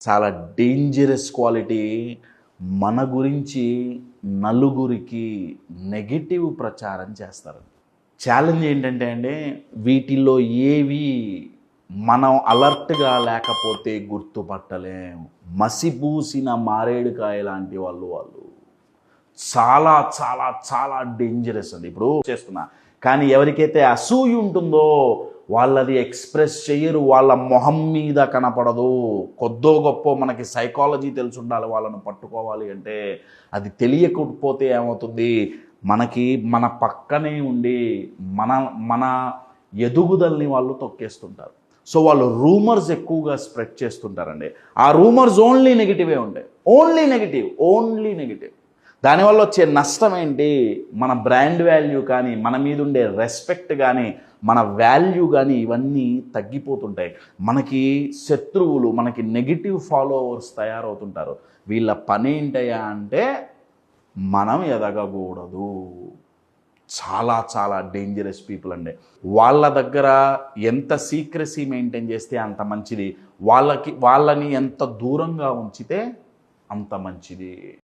చాలా dangerous quality. మన గురించి నలుగురికి నెగెటివ్ ప్రచారం చేస్తారు. ఛాలెంజ్ ఏంటంటే అండి, వీటిల్లో ఏవి మనం అలర్ట్గా లేకపోతే గుర్తుపట్టలేం. మసిపూసిన మారేడుకాయ లాంటి వాళ్ళు చాలా చాలా చాలా డేంజరస్ అండి. ఇప్పుడు చేస్తున్నా, కానీ ఎవరికైతే అసూయ ఉంటుందో వాళ్ళది ఎక్స్ప్రెస్ చెయ్యరు, వాళ్ళ మొహం మీద కనపడదు. కొద్దో గొప్ప మనకి సైకాలజీ తెలిసి ఉండాలి వాళ్ళను పట్టుకోవాలి అంటే. అది తెలియకపోతే ఏమవుతుంది, మనకి మన పక్కనే ఉండి మన మన ఎదుగుదలని వాళ్ళు తొక్కేస్తుంటారు. సో వాళ్ళు రూమర్స్ ఎక్కువగా స్ప్రెడ్ చేస్తుంటారండి. ఆ రూమర్స్ ఓన్లీ నెగిటివే ఉంటాయి. Only negative. దానివల్ల వచ్చే నష్టం ఏంటి, మన బ్రాండ్ వాల్యూ కానీ, మన మీద ఉండే రెస్పెక్ట్ కానీ, మన వాల్యూ కానీ ఇవన్నీ తగ్గిపోతుంటాయి. మనకి శత్రువులు, మనకి నెగిటివ్ ఫాలోవర్స్ తయారవుతుంటారు. వీళ్ళ పని ఏంటయ్యా అంటే మనం ఎదగకూడదు. చాలా చాలా డేంజరస్ పీపుల్ అండి. వాళ్ళ దగ్గర ఎంత సీక్రెసీ మెయింటైన్ చేస్తే అంత మంచిది. వాళ్ళని ఎంత దూరంగా ఉంచితే అంత మంచిది.